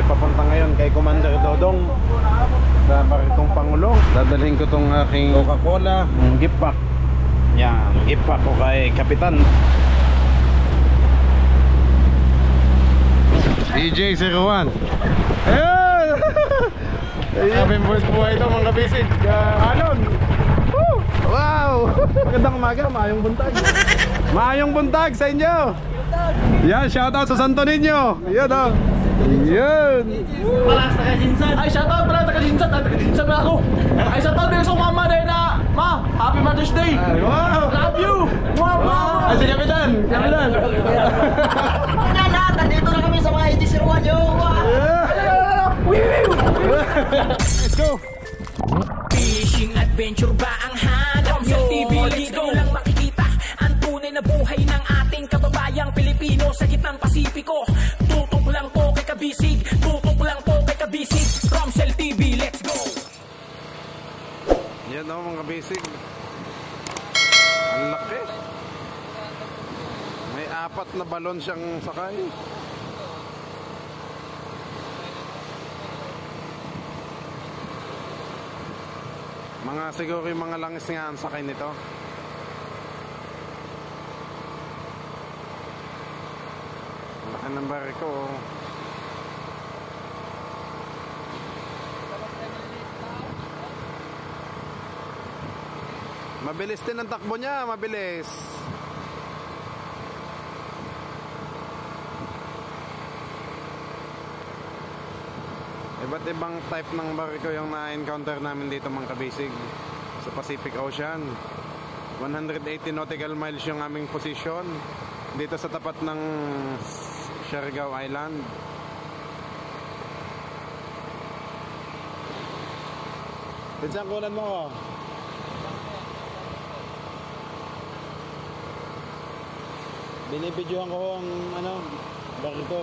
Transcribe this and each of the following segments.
papunta ngayon kay Commander Dodong sa Barikong Pangulo. Dadalhin ko tong aking Coca-Cola, gift pack. Yan, gift pack ko kay Kapitan DJ01. Ayun! Happy buhay ito mga kabisig. Alon! Wow! Magandang umaga, maayong buntag. Maayong buntag sa inyo. Yan, shoutout sa Santo Niño. Yan o. Yan. Malas taga-Jinsan. Ay, shoutout pala taga-Jinsan. Taga-Jinsan na ako. Ay, shoutout din sa mama dahil na, Ma, Happy Mother's Day. Wow! Love you. Wow! Ay, si Kapitan. Kapitan. Kanya lahat, nandito na kami sa mga AG01 nyo. Let's go. Fishing adventure ba ang hanap nyo? TV dito lang makikita ang tunay na buhay ng ating kababayang Pilipino sa gitnang Pasipiko. Tutok lang po kay Kabisig, tutok lang po kay Kabisig. Romsel TV, let's go! Yan o mga kabisig. Ang laki. May 4 na balon siyang sakay. Mga siguro yung mga langis nga ang sakay nito. Laki ng bariko. Mabilis din ang takbo niya, mabilis. Iba't ibang type ng bariko yung na-encounter namin dito mga kabisig sa Pacific Ocean. 180 nautical miles yung aming position dito sa tapat ng Siargao Island. Pinsang kunan mo ko. Binibidyohan ko ang bariko.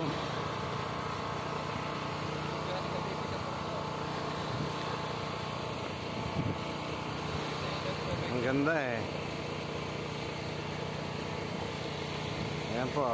Ang ganda eh. Ayan po.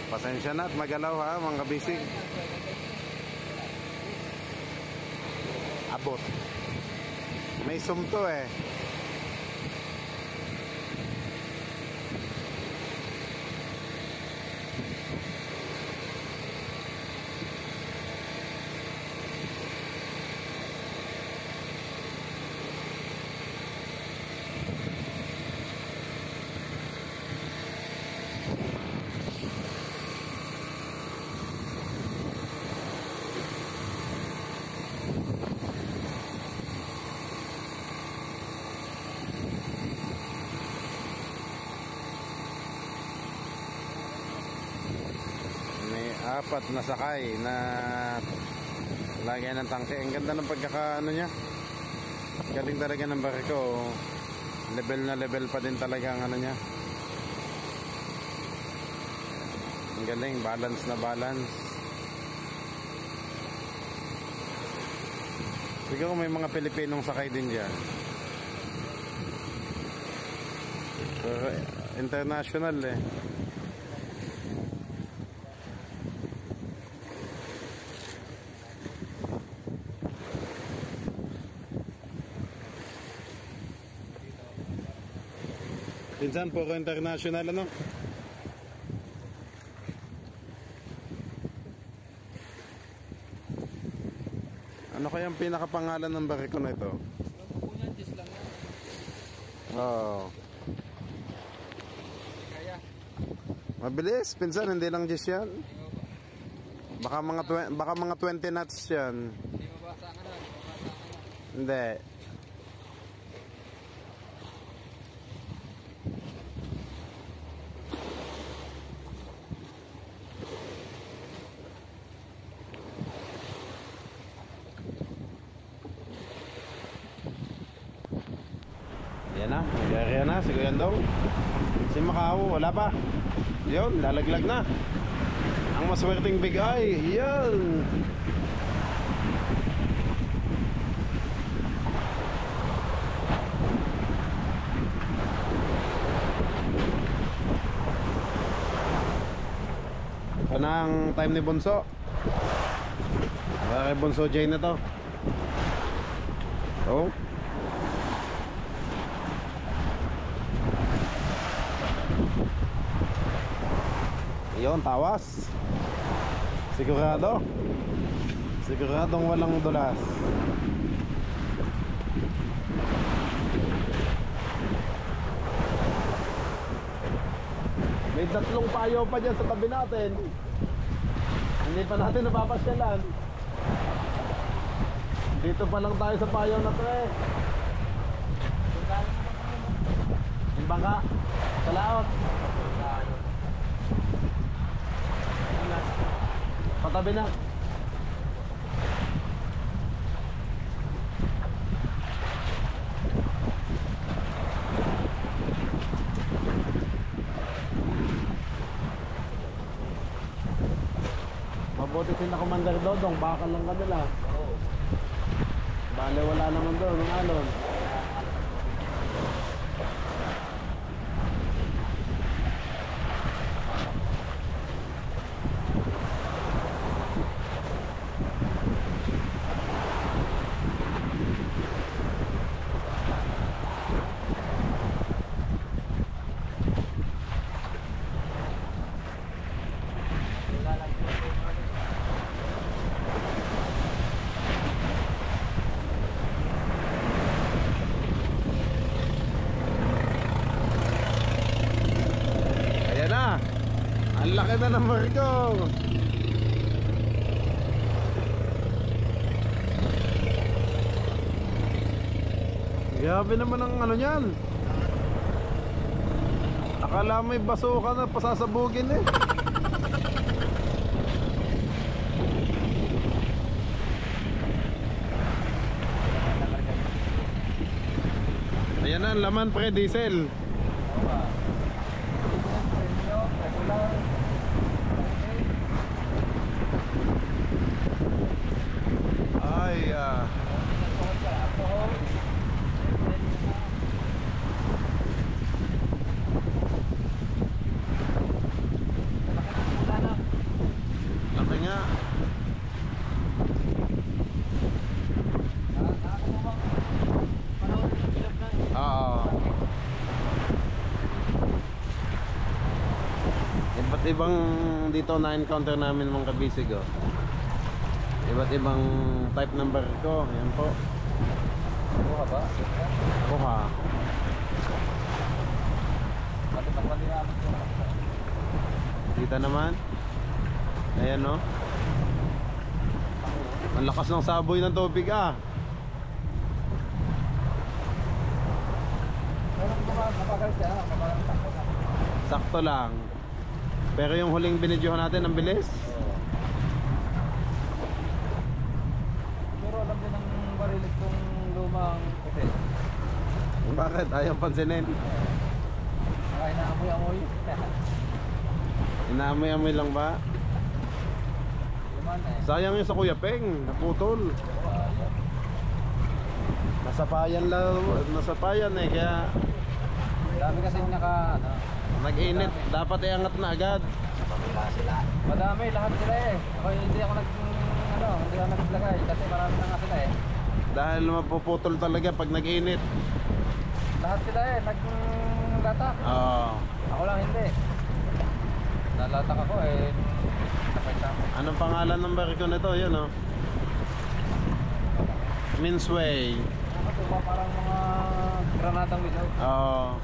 Pasensya na at magalaw ha mga kabisig. Abot. May sumto eh. Apat na sakay na lagyan ng tangke. Ang ganda ng pagkakaano niya. Galing talaga ng bariko. Level na level pa din talaga ang ano niya. Ang galing, balance na balance. Siguro may mga Pilipinong sakay din dyan. Pero international eh. Pinsan, puro international ano? Ano kaya ang pinakapangalan ng bariko na ito? Oo. Mabilis, pinsan, hindi lang just yan. Baka mga 20 knots yan. Hindi. Ayan na, nag-area na si Kuya Dong. Si Macau, wala pa. Yun, lalaglag na. Ang maswerteng bigay, yan. Ito na ang time ni Bunso. Kay Bunso J na to. Oh. Yun, tawas. Sigurado. Siguradong walang dulas. May tatlong payo pa dyan sa tabi natin. Hindi pa natin napapasyalan. Dito pa lang tayo sa payo na pre. Yung bangka sa laot. Patabi na. Mabuti sila Commander Dodong, bakal lang kanila. Bale wala naman doon ng alon. Ang laki na ng barko. Grabe naman ang ano niyan. Akala may basuka na pasasabugin eh. Ayan na ang laman pre, diesel. Ay, laki nga. Oo. Iba't ibang dito na-encounter namin mga kabisig oh. Iba't ibang type ng barko. Ayan po. Kuha ba? Kuha. Kita naman. Ayan no. Ang lakas ng saboy ng tubig ah. Sakto lang. Pero yung huling binidyohan natin ang bilis. Pero alam din ng barilis kong lumang puti. Bakit? Ayaw pansinin. Ay, naamoy-amoy. Inaamoy-amoy lang ba? Luman eh. Sayang yung sa Kuya Peng, naputol. Nasapayan lang, nasapayan eh, kaya Dami kasi nag-init, dapat iangat na agad. Madami, lahat sila eh. Hindi ako naglagay kasi marami na nga sila eh. Dahil mapuputol talaga pag nag-init. Lahat sila eh, naglatak. Oo. Ako lang hindi. Nalatak ako eh. Anong pangalan ng barko nito? Yun oh. Minsway. Parang mga granatang bisaw. Oo.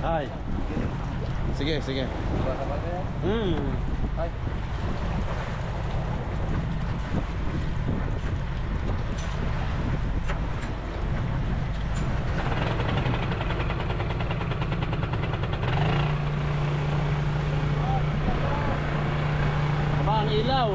Ay. Sige, sige. Ay. Aba, ang ilaw.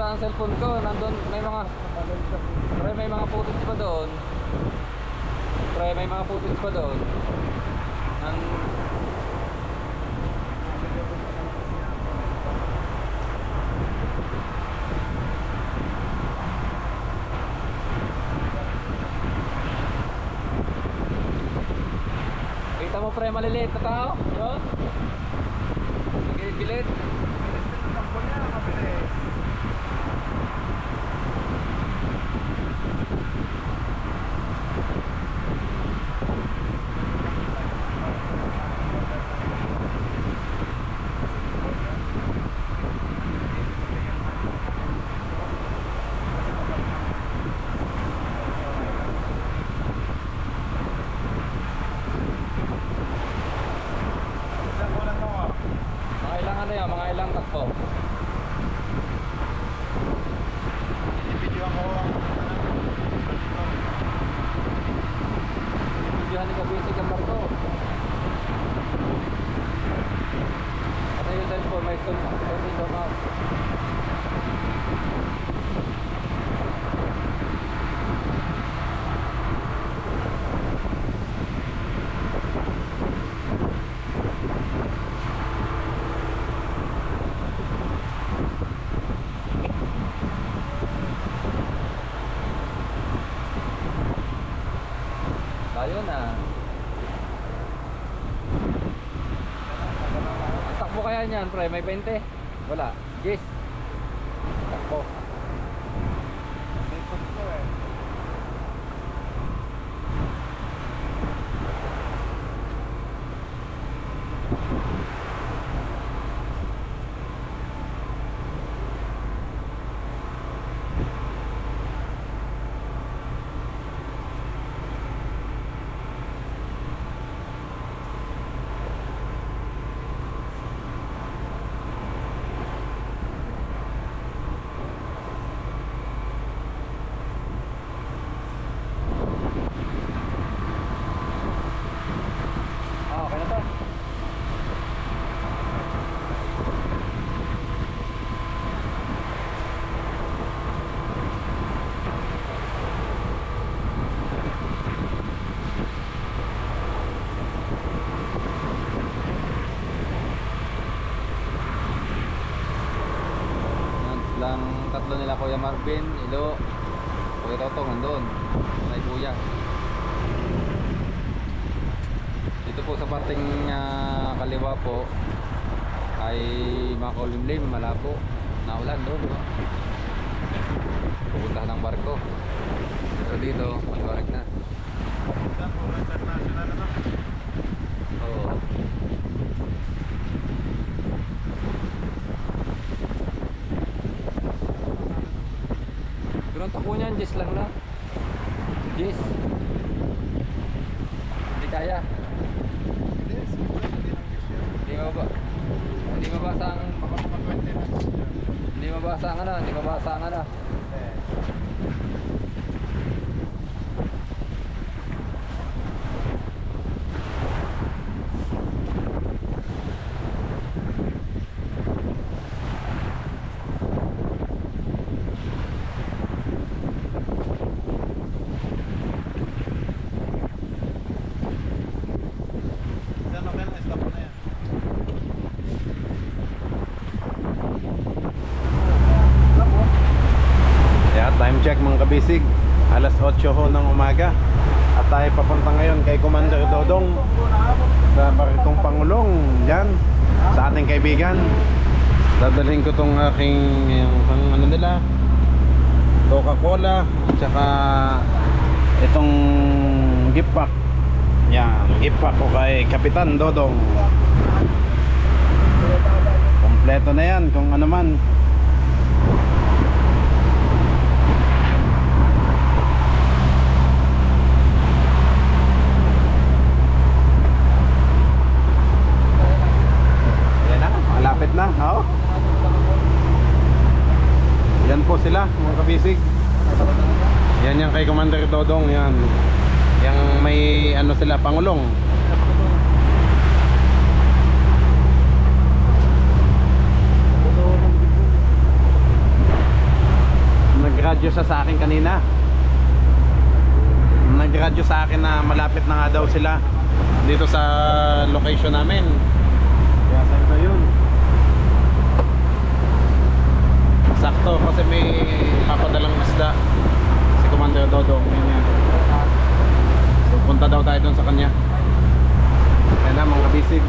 nasira ang cellphone ko. Nandun, may mga footage pa doon. May mga footage pa doon. Kita mo pre, maliliit na tao? Yun? Nagigilid. Mga ilang takbo. Videohan ni Kabisig ang barko. Ano yung cellphone? May stone out. Tayo na. Ang takbo kaya niyan, pre? May 20? Wala. Yes. Takbo. Okay na to. Lang tatlo nila, Kuya Marvin, Ilo, Kuya Totong nandun, may kuya. Dito po sa parting kaliwa po ay makulimlim, malabo, naulan doon, no? Pupuntahan ng barko. Pero dito maliwanag na. Oo. Pero ang takbo niyan, Jess lang na. Jess. Hindi kaya. Hindi mabasa ang ano. Time check mga kabisig, alas 8 ho ng umaga. At tayo papunta ngayon kay Commander Dodong sa barkong Pangulong dyan sa ating kaibigan. Dadalhin ko tong aking ano nila, Coca-Cola at saka itong gift pack. Yan, gift pack ko kay Kapitan Dodong. Kompleto na yan kung ano man. Malapit na, oh. Yan po sila mga kabisig. Yan yung kay Commander Dodong, yan. Yang may ano sila, Pangulong. nagradyo siya sa akin kanina. Nagradyo sa akin na malapit na nga daw sila dito sa location namin. Kaya saan na yun? Sakto kasi may papadalang isda si Commander Dodong. So, punta daw tayo doon sa kanya. Kaya na mga kabisig.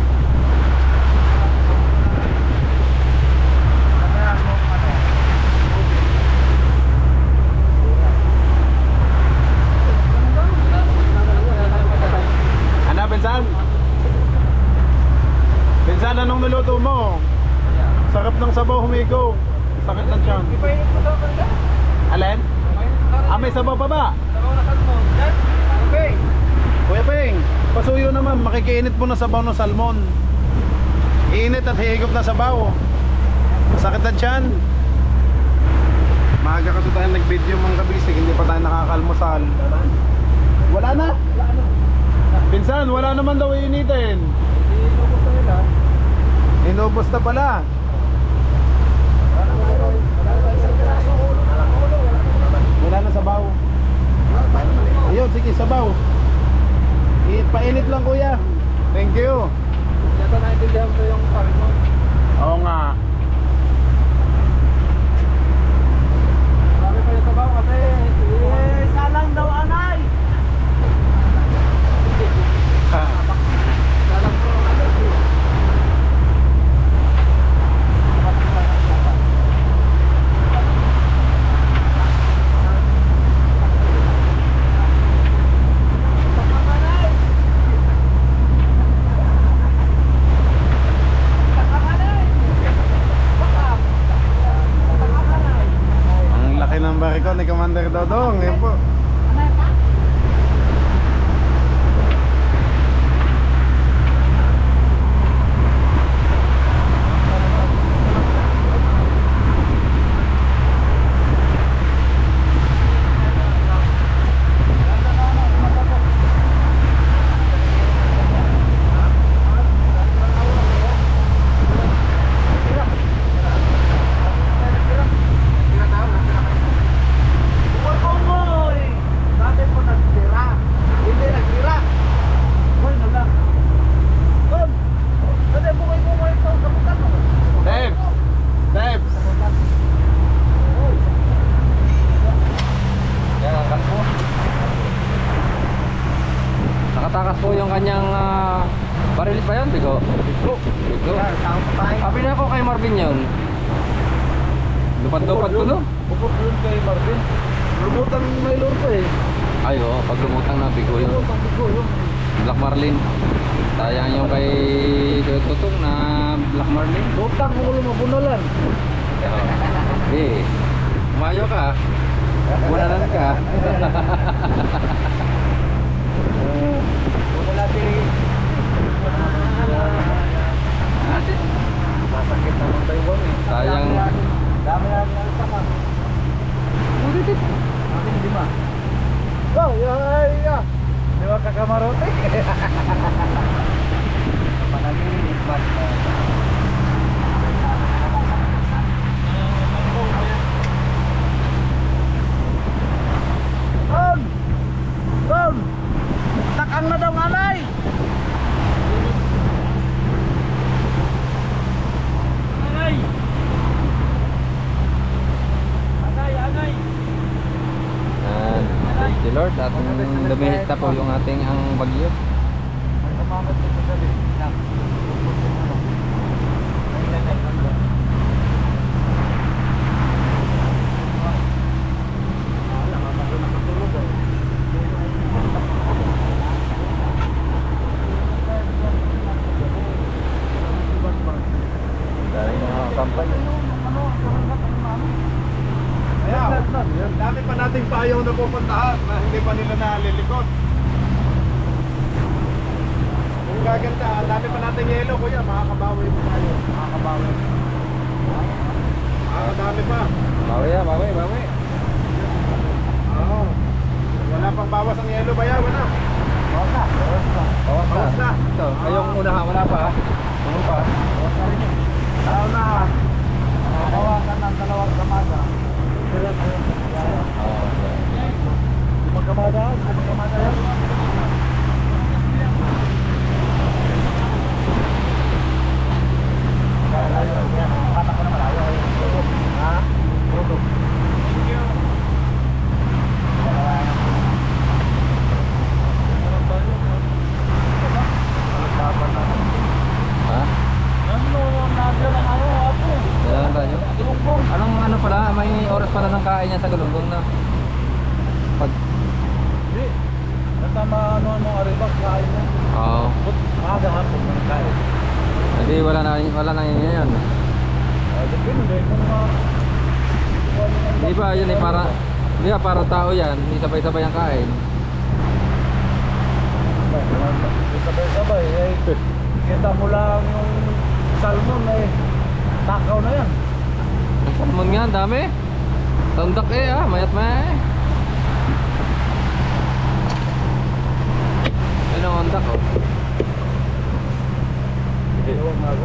Ano, Pinsan? Pinsan, anong niluto mo? Sarap ng sabaw, humigo. Sakit ng tiyan. Alin? May sabaw pa ba? Kuya Peng, pasuyo naman, makikiinit po na sabaw ng salmon. Iinit at hihigop na sabaw. Sakit ng tiyan. Maaga kasi tayo nag-video mga kabisig, hindi pa tayo nakakalmusal. Wala na? Pinsan, wala naman daw iinitin. Inubos na pala. Wala na sabaw. Ayun, sige, sabaw. Painit lang kuya. Thank you. Yata naintindihan ko yung sabi mo. Oo nga. Sabi ko yung sabaw kasi Salang daw anay. salang ko. Ang laki ng bariko ni Commander Dodong. Yan po. Debs! Debs! Yan, angkat po. Nakatakas po yung kanyang barilis ba yun? Bigo? Bigo. Sabi na ako kay Marvin yun. Lupad-lupad ko no? Bukod yun kay Marvin. Lumutan may lure pa eh. Ay oo, pag lumutang na bigo yun. Black Marlin. Sayang yung kay Tutong na Black Marlin. Lutang mo lumabunalan. Eh, umayo ka. Bunalan ka. Masakit naman tayo bang eh. Sayang. Dami na nalitakan. Ulitit. Akin lima. Wow, ya. Lima kakamarote. Panalinis mas. Tom! Tom! Takang na daw alay! Alay! Alay! And thank you Lord at lumihit na po yung ating ang bagyo. Dahil mga kampanya. Ayan, dami pa nating payaw na pupuntahan na hindi pa nila nalilikot. Kung gaganda, dami pa nating yelo kuya, makakabawi pa tayo. Makakabawi. Makakadami pa. Bawi ya, bawi. Oo. Wala pang bawas ang yelo ba yan? Wala. Bawas na. Bawas na. Ito, kayong unahan, wala pa. Ano pa? Bawas na rin yun. Araw na. Bawasan ng 2 kamada. Ha? Kailangan tayo? Anong ano pala, may oras pala ng kain niya sa Galunggong na? Pag... Kasama ano aribak kain na. Oo. Maaga hapon ng kain. Hindi, wala na yun ngayon. Depende kung Di ba, yun eh, di ba, para tao yan, hindi sabay-sabay ang kain. sabay-sabay kita mo lang yung salmon takaw na yan. Ang salmon nga, ang dami. Tandak mayat maya Yun ang ondak Huwag na ako.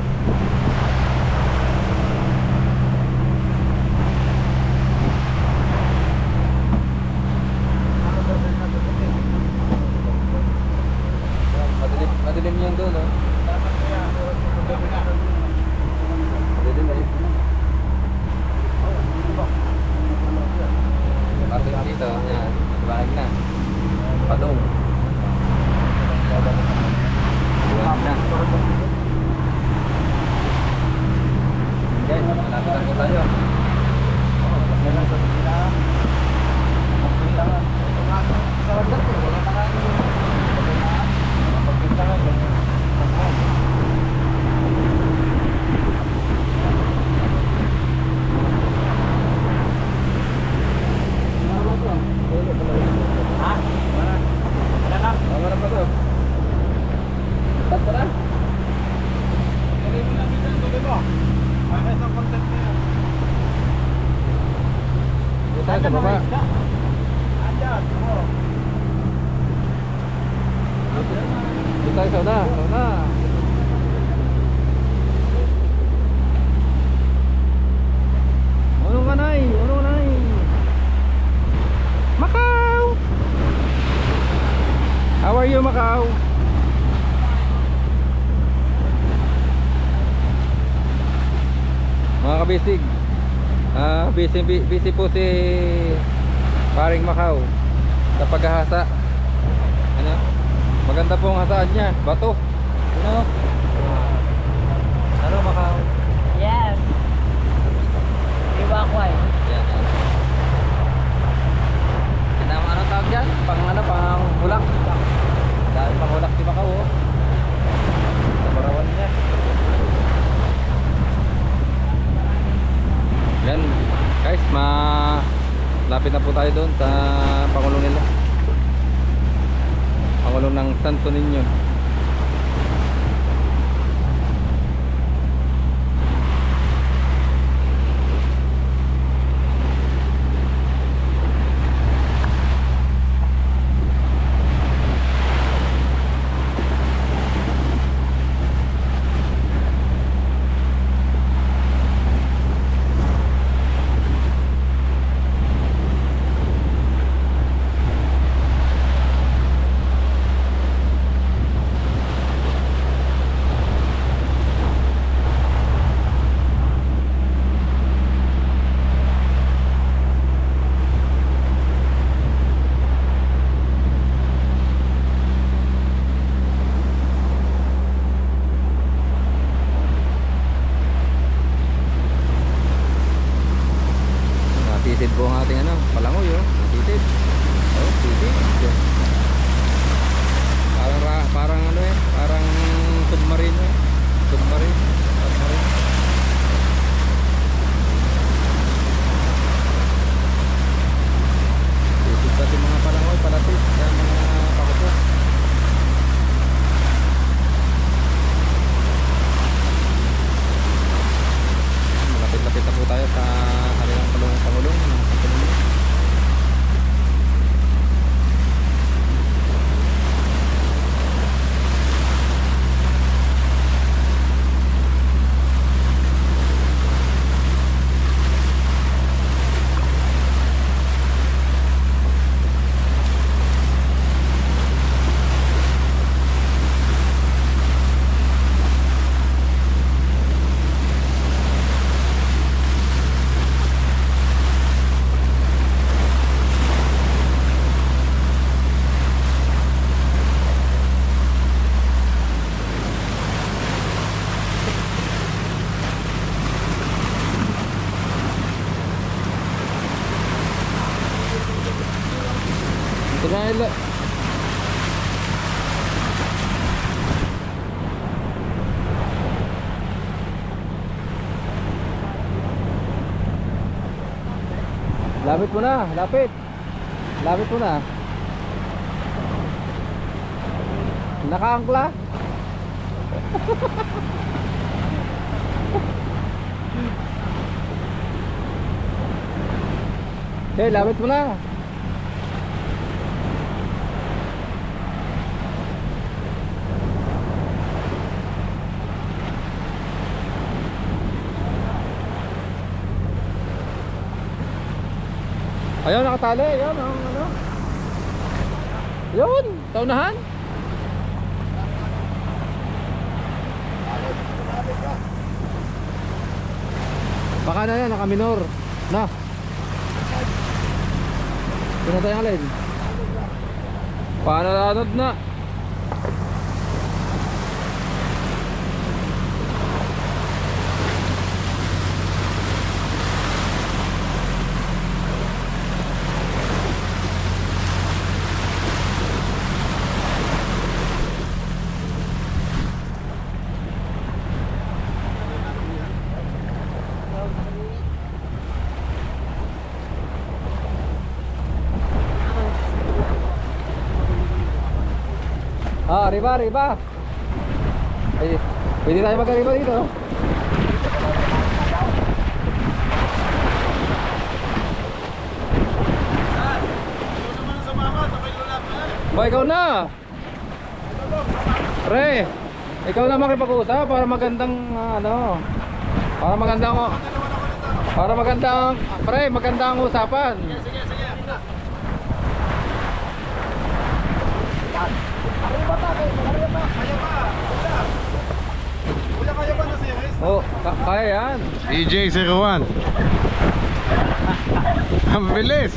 Madilim yun doon, oh. Madilim. Pating dito, yan. Nagbalag na. Padong. Nagbalag na. Guys, malapit na po tayo. Tayo sa baba. Dito tayo sa una. Unong kanay. Macau! How are you, Macau? Mga kabisig, busy po si Paring Macau sa paghahasa. Ano? Maganda po ang hasaan niya, bato. Ano? Ano, Macau? Yes. Iwakway. Yan. Ano tawag dyan? Pang hulak. Dahil pang hulak si Macau, oh. Sa barawan niya. Yan guys, lapit na po tayo doon sa Pangulo nila, Pangulo ng Santo Niño. Tingnan. Lapit mo na, lapit. Lapit mo na. Nakaangkla. Okay, lapit mo na. Ayun, nakatali. Ayun, ano. Ayun, taunahan. Baka na yan, naka-minor. Na. Doon na tayo alin. Pananod na. Ah, arriba. Pwede tayo mag-arriba dito. Ba, ikaw na. Pre, ikaw na makipag-usap para magandang ano. Pre, magandang usapan. Sige. Oh, kaya yan. DJ01. Ang bilis.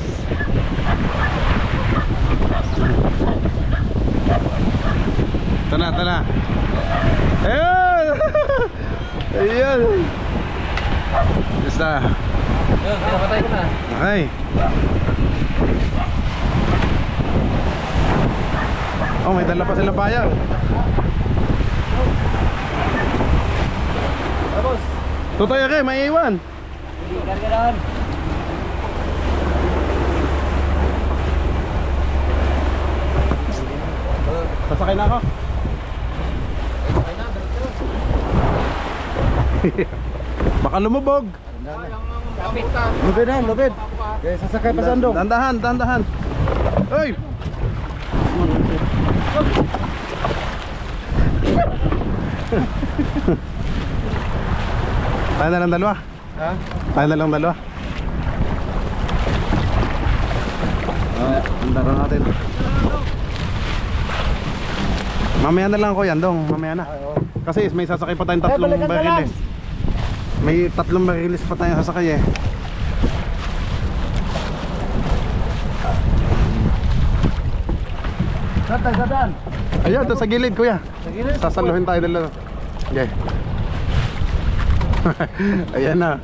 Ito na. Ayun. Ayun. Basta. Ayun, pinapatay ko na. Okay. Oh, may dala pa sila bayang. Tapos, Tutoy ako, may iwan. gargaran. Sasakay na ako. Baka lumubog. Lupit. Okay, sasakay pa sa andong. Dandahan. Hoy! Tayo na lang dalawa. Ha? Tayo na lang dalawa. Andaro natin. Mamaya na lang ako yan, Dong. Mamaya na. Kasi may sasakay pa tayong tatlong bariles. May tatlong bariles pa tayong sasakay eh. Satan. Ayun, doon sa gilid, kuya. Sa gilid? Sasaluhin tayo dalawa. Okay. Ayan na.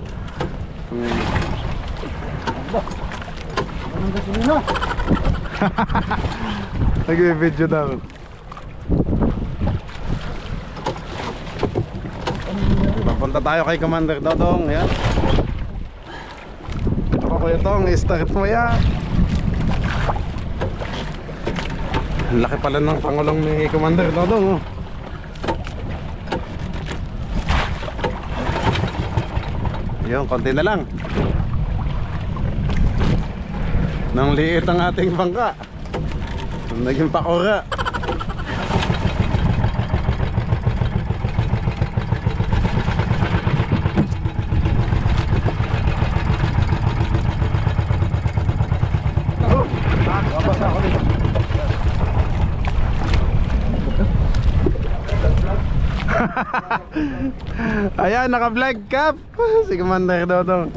Anong gasolina? Nag-video daw. Papunta tayo kay Commander Dodong. Ayan. Ako, Kuya Tong, i-start mo yan. Laki pala ng pangulong ni Commander Dodong, oh. Yun, konti na lang. Nang liit ang ating bangka. Naging pakura. Babasa ako dito. Ayan, naka-vlog cap si Commander Dodong.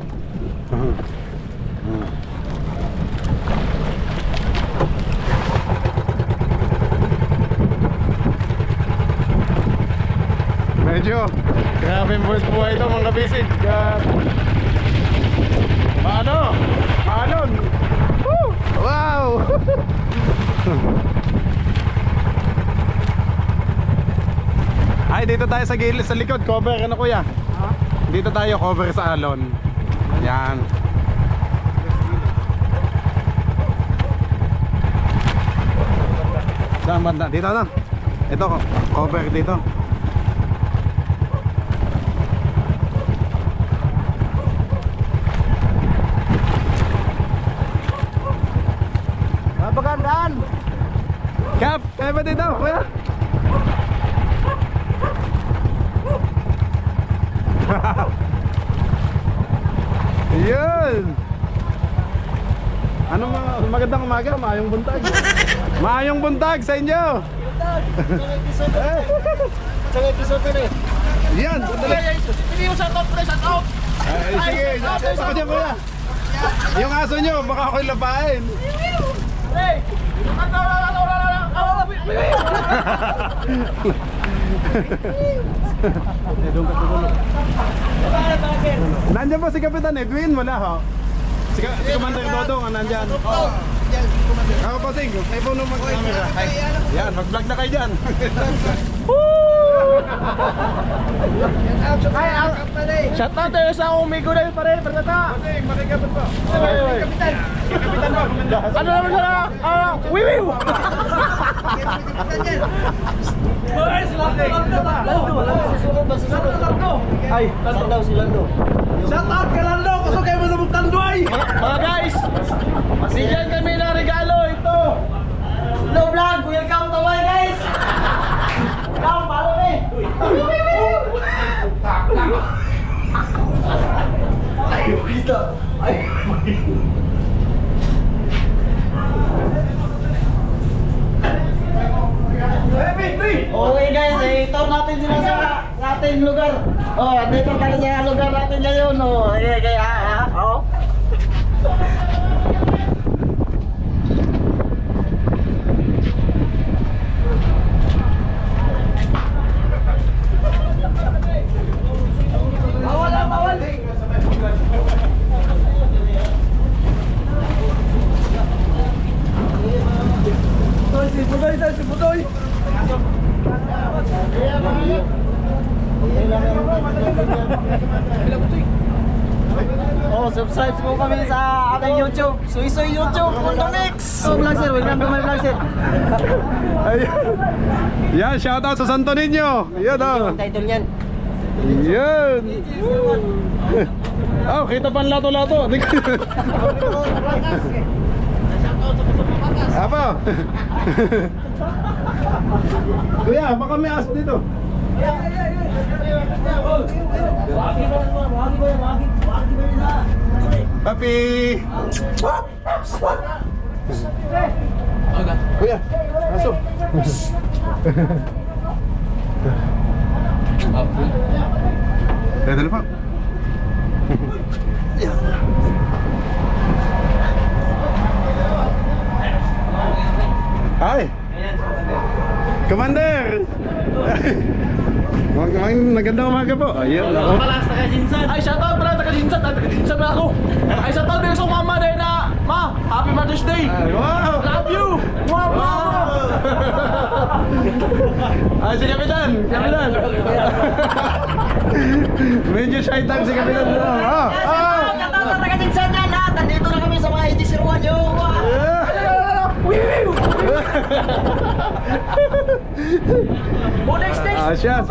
Medyo grabe buhay ito mga bisig. Paano? Woo! Wow! Ay, dito tayo sa gilid, sa likod, cover ano kuya? Dito tayo, cover sa alon. Yan. Saan banda? Dito na. Ito, cover dito. Napagandaan. Kap, kaya ba dito kuya? Yun. Ano magandang umaga, maayong buntag. Maayong buntag sa inyo. Sa episode na eh. Yan, sandali. Hindi mo shout out, pre, shout out. Ay, sige, tapos ako dyan kuya. Yung aso nyo, baka ako'y lapain. Hey! Nandiyan po si Kapitan Edwin, wala ho. Si Commander Dodong, nandyan. Ako po, Sing, may puno mag-camera. Yan, mag-vlog na kayo dyan. Shout out tayo sa umigo na yun, pare, pagkata. Sing, makikapit po. Kapitan po, Ano naman sana? Wiwiw! Ay, saan daw si Lando? Shout out kay Lando, kasi kayo mo sa Tanduay. Mga guys, bigyan kami ng regalo, ito. Hello vlog, welcome to my guys. Come, follow me. Ayaw kita. Okay guys, i-tour natin sila sa ating lugar. Oh, dito tayo sa lugar natin ngayon. Oh, kaya oh. Bawal lang, bawal. Si Budoy. Oh, subscribe po kami sa ating YouTube. Suisoy YouTube, Mundo Mix. Oh, vlog sir, welcome to my vlog sir. Ayan. Yan, shoutout sa Santo Niño. Yan o. Title niyan. Yan. Oh, kita pa ang lato-lato. Apa? Kuya, baka may aso dito. Papi. Kuya, aso. Dali pa. Hi. Commander. Magandang umaga po. Ayun ako. Ay, shoutout pala, taga-Jinsan. Taga-Jinsan na ako. Ay, shoutout din sa mama dahil na, Ma, Happy Mother's Day. Wow. Love you. Wow. Ay, si Kapitan. Kapitan. Medyo shy time si Kapitan. Shoutout taga-Jinsan yan lahat. Nandito na kami sa mga edisiruan nyo. Next. Siya.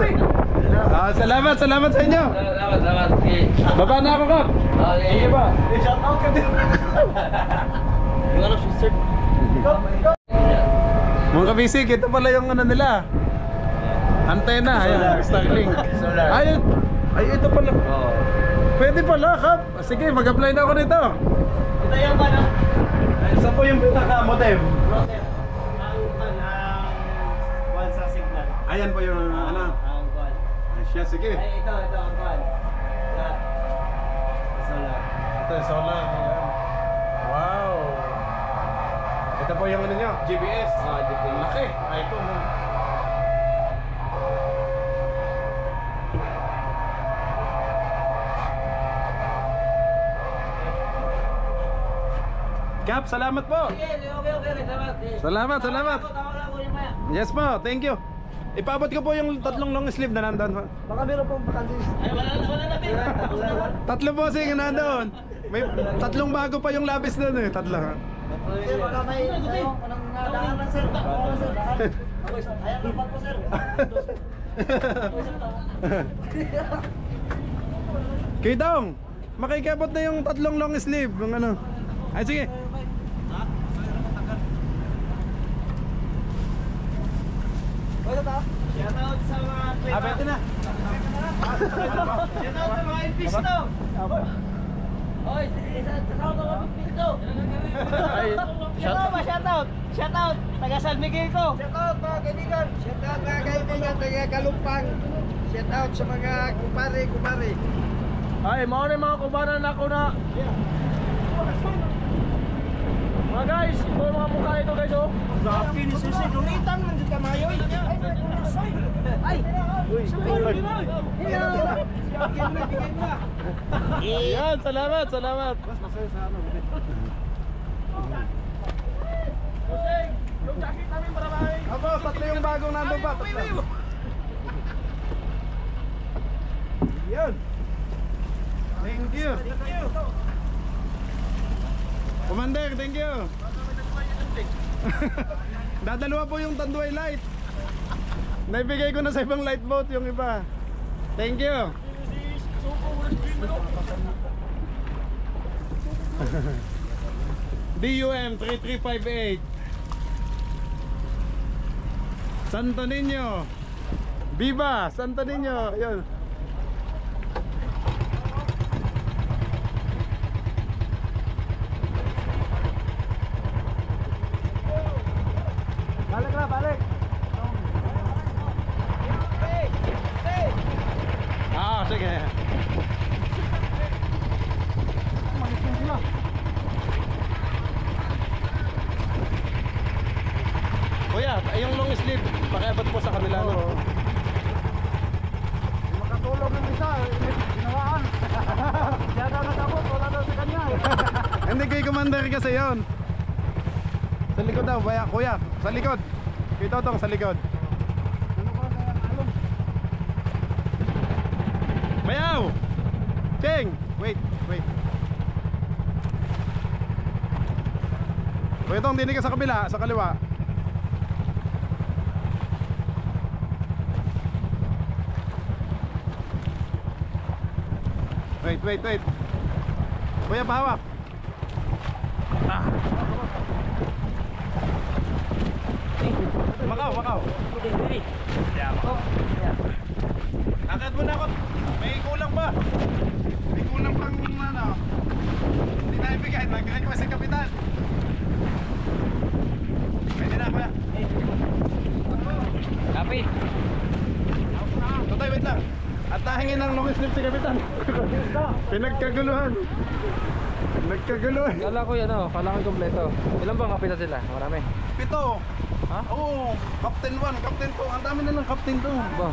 Salamat sa inyo. Salamat. Baba na ako, Kap. Okay. ba? Shoutout ka din. Yung ano, sister. Mga kabisig, ito pala yung ano nila. Antena, ayan, Starlink. Ayun. Ay, ito pala. Pwede pala, Kap. Sige, mag-apply na ako nito. Ito yung ano? Saan po yung pinaka-modem? Kuwan sa signal. Ayan po yung ano. Ang kuwan. Siya, sige. Ay, ito ang kuwan. Solar. Ito yung solar. Ayan. Wow. Ito po yung ano nyo, GPS. GPS. Laki. Icon. Kap, salamat po. Salamat, salamat. Yes po, thank you. Ipaabot ko po yung 3 long sleeve na nandun po. Baka meron pong vacancies. Tatlo po sige nandun. May 3 bago pa yung labis doon eh. 3. Sir, baka may anong daanan, sir. Oo, sir. Ayan, dapat po, sir. Kitong, makikabot na yung 3 long sleeve. Yung ano. Ay sige. Shoutout sa mga Abete na. Shoutout sa mga impisto. Oy, shoutout ka impisto. Shoutout. Shoutout. Taga San Miguel ko. Shoutout mga kaibigan. Shoutout mga kaibigan taga Kalumpang. Shoutout sa mga kumare. Ay, mga rin mga kubanan na ako na. Mga guys, ito yung mga mukha ito guys oh. Grabe ni Susi, lumitan man dito mayo. Ay, Yan, salamat, salamat. Pusing, yung jacket namin para bahay. Apo, 3 yung bagong nandun pa. Yan. Thank you. Commander, thank you. Dadalawa po yung Tanduay light. Naibigay ko na sa ibang light boat yung iba. Thank you. DUM 3358 Santo Niño. Viva Santo Niño. Yun. Balik. Sige. Kuya, yung long sleeve, pakiabot po sa kanila. No? Makatulog ng isa, ginawaan. Kaya daw natabot, wala daw sa kanya. Hindi kay commander kasi yon. Sa likod daw, kuya, sa likod. Kito tong sa likod. Bayaw! Cheng! Wait. Kuya tong, dinig ka sa kabila, sa kaliwa. Wait. Kuya, pahawak. Makaw. Akit mo na ako. May kulang pa. May kulang pang ano. Hindi na ibigay. Nag-request si Kapitan. Pwede na kuya. Kapit. Tutay, wait lang. At nahingin ng long sleeve si Kapitan. Pinagkaguluhan. Nagkaguluhan. Kala ko yan oh, kala ko kompleto. Ilan bang kapitan sila? Marami. 7. Ha? Oo, Captain 1, Captain 2. Ang dami na ng Captain 2. Ba?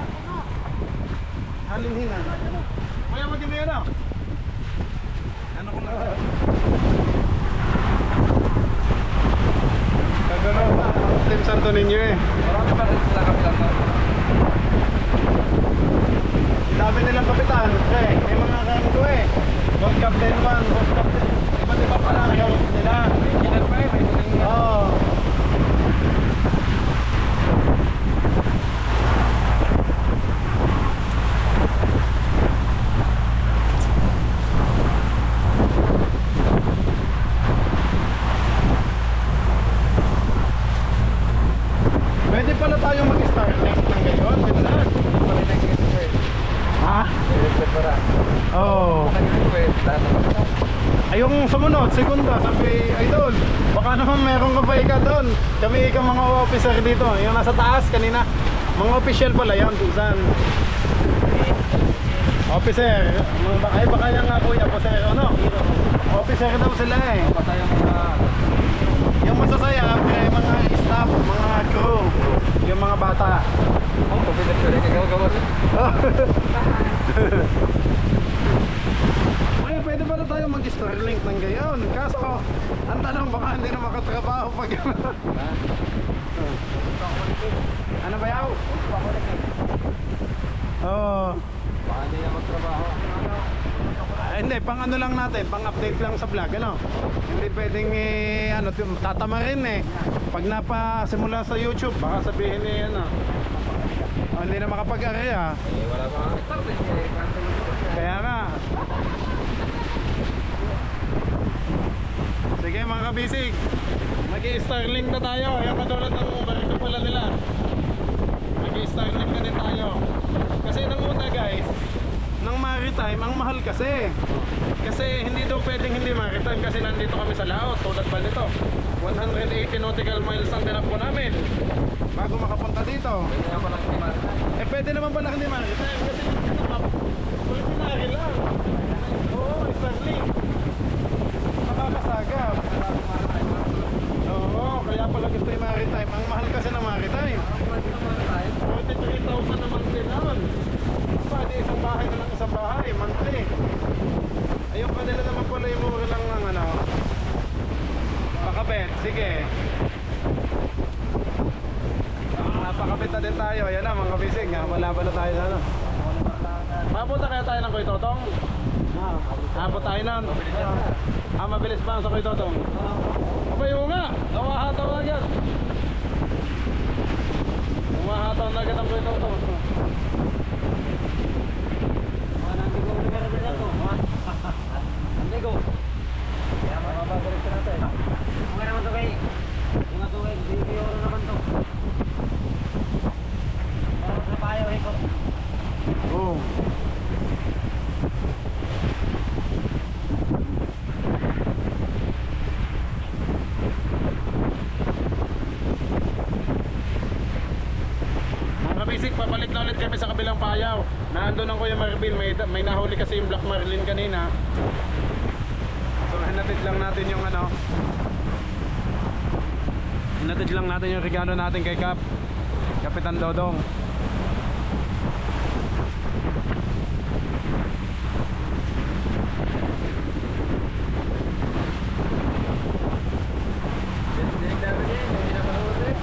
Halinghingan. Kuya, maganda yun ah. Ano ko na? Kagano, Team Santo Niño eh. Marami pa rin sila kapitan to. Dami nilang kapitan. Eh, may mga kanto eh. Boss Captain 1, Boss Captain. Iba't iba pala yung nila. Ilan pa eh, may huling Oo. Pwede pala tayo mag-start next ng gayon. Pinlan. Ha? Oo. Ay, yung sumunod, segunda, sabi, idol, baka naman meron ka pa ika doon. Kami ika mga officer dito. Yung nasa taas kanina. Mga official pala yan, tusan. Officer. Ay, baka yan nga kuya, officer, ano? Officer daw sila eh. Yung masasaya, kaya mga staff, mga crew, yung mga bata. Oh, kapitan ko rin kagawa-gawa. Ay, pwede pala tayo mag-Starlink ng gayon. Kaso, ang tanong baka Ano ba yaw? Oo. Baka hindi na magtrabaho. Hindi, pang ano lang natin, pang update lang sa vlog, ano? Hindi pwedeng tatama rin eh. Pag napasimula sa YouTube, baka sabihin eh, hindi na makapag-area. Wala pa nga start eh. Kaya nga. Sige mga kabisig, mag-i-starlink na tayo. Yung katulad ng barito pala nila, mag-i-starlink na din tayo. Kasi nang una guys, ng maritime, ang mahal kasi. Kasi hindi daw pwedeng hindi maritime kasi nandito kami sa laot. Tulad ba nito, 180 nautical miles ang tinakbo namin bago makapunta dito. Eh pwede naman pala hindi maritime kasi ito map, ordinary lang. Oo, Starlink nakakasagap. Oo, kaya pala gusto yung maritime. Ang mahal kasi ng maritime, 43,000 naman din naman. Pwede isang bahay na lang, isang bahay monthly. Ayun, kanila naman pala yung mura lang ng pakabet. Sige, napakabit na din tayo. Ayan na mga bisig, wala na tayo na mapunta kaya tayo ng Koitotong? Abot tayo nun. Mabilis ba ang sa Koitotong? Abayo nga, umahataw na agad. Umahataw na agad ang Koitotong. Amigo. Kaya mababalik natin. Okay naman to kay. Yung ato kay, hindi euro naman to. Parang sa payo ko. Oo. Basic, pabalik na ulit kami sa kabilang payaw. Naandun ang Kuya Marvin, may nahuli kasi yung Black Marlin kanina. So hinatid lang natin yung hinatid lang natin yung regalo natin kay Kapitan Dodong.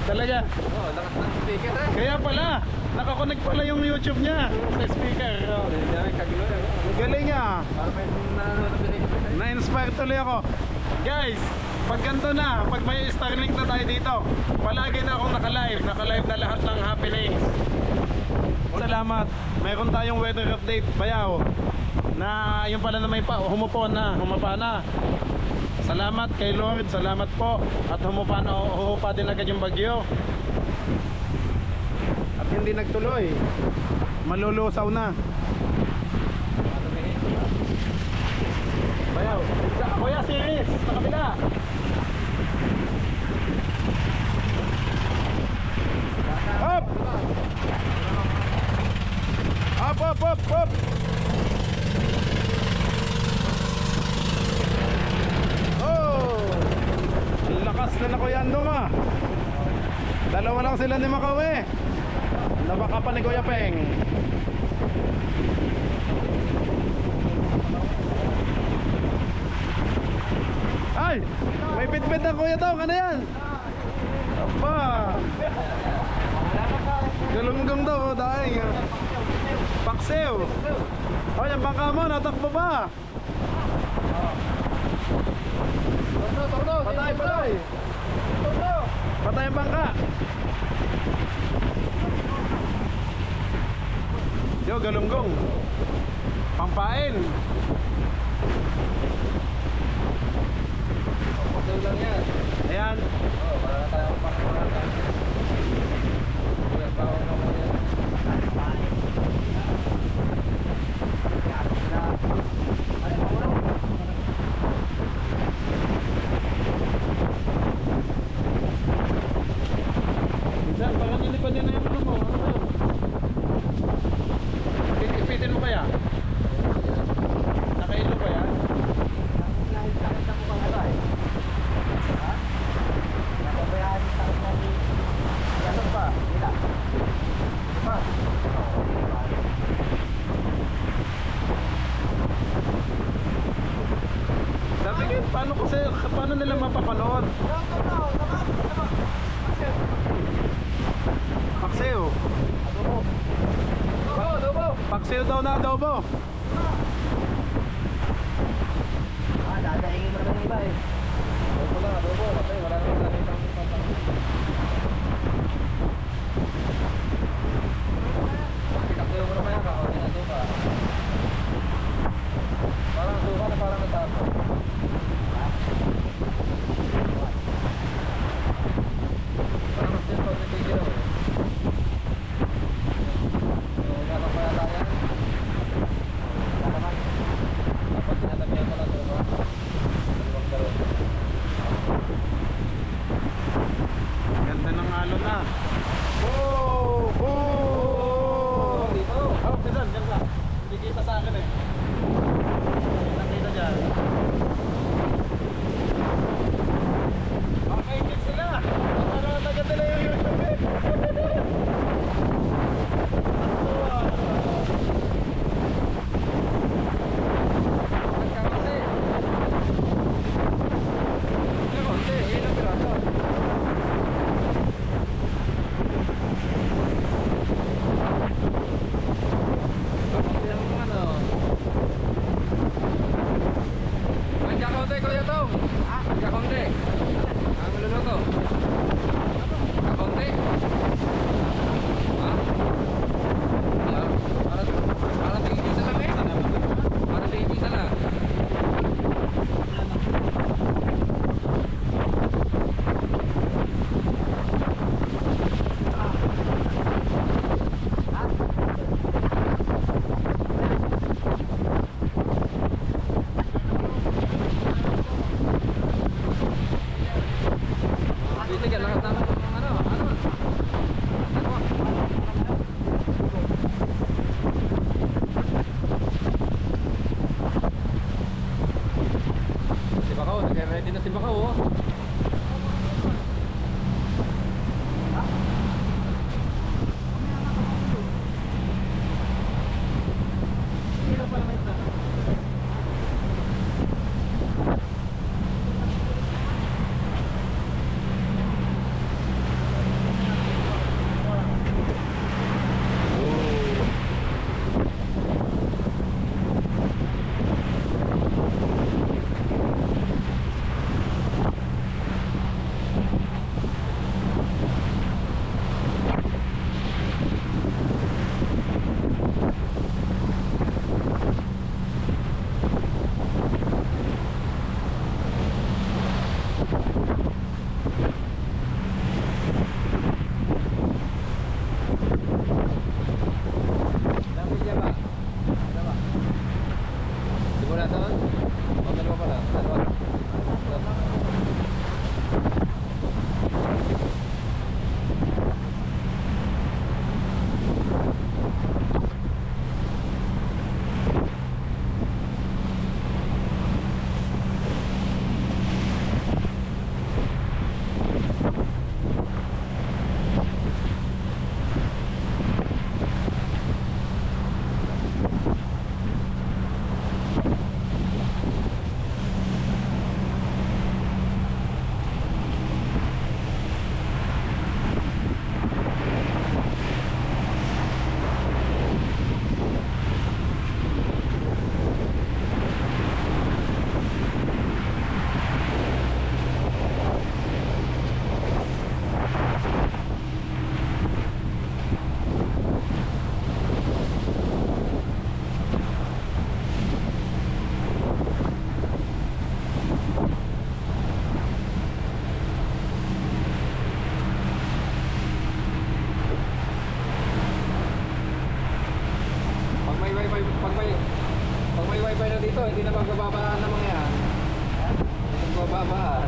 Talaga? Oo, lakas ng speaker eh. Kaya pala, nakakonect pala yung YouTube niya sa speaker. Galing nga. Parang may nanonood. Na-inspire tuloy ako. Guys, pag ganito na, pag may Starlink na tayo dito, palagi na akong naka-live na lahat ng happenings. Salamat. Mayroon tayong weather update, bayaw, na yung pala na may humapa na. Salamat kay Lord, salamat po. At humupa din agad yung bagyo. At hindi nagtuloy. Malulusaw na. Bayaw, Kuya Siris, sa kabila. Hop! Hop! Oh! Ang lakas na Kuya Andong ah. Dalawa lang sila ni Makawe. Nabaka pa ni Kuya Peng. Ay! May bitbit na Kuya Tong, ano yan? Aba! Galunggong daw, daing. Paksew! O, yung bangka mo, natakbo ba? Patay! Patay ang bangka! Yo, galunggong. Pampain. Ito lang yan. Ayan. Oo, para na tayo pakapalatan. Kuya, bawang mo muna yan. Minsan, parang nilipad din na yung ano mo. Ipitin mo kaya? Nakailo ba yan? Sabi ko, paano nila mapapanood? Pakseo. luto na adobo. Dadaingin mo naman iba eh. Adobo lang, adobo. Kasi wala nang nakitang pantang. Itaktayo mo naman yan, kakawain ang suka. Parang suka na parang natapo. Parang mas yun pag natigil ako eh. So, wala pa yata yan. Dapat sinatabihan ko lang suka. Dalawang galon. Ganda ng alon na. Oh! Oh! Dito. Oh, Pisan, dyan ka. Hindi kita sa akin eh. Nakita dyan. Okay, kids sila. Parang taga nila yung YouTube eh. Nagkakonti. Nagkakonti. Yun ang piraso. Kakonti ang ano. Nagkakonti, Kuya Tong. Nagkakonti. Ang luluto. Kakonti. Ha? Parang tingin isa lang eh. Parang tingin isa lang. Bitigan lahat ng ano. Si Bakaw, nag-ready na si Bakaw oh. Pag may wifi na dito, hindi na magbababaan ng mga yan. Hindi na magbababaan.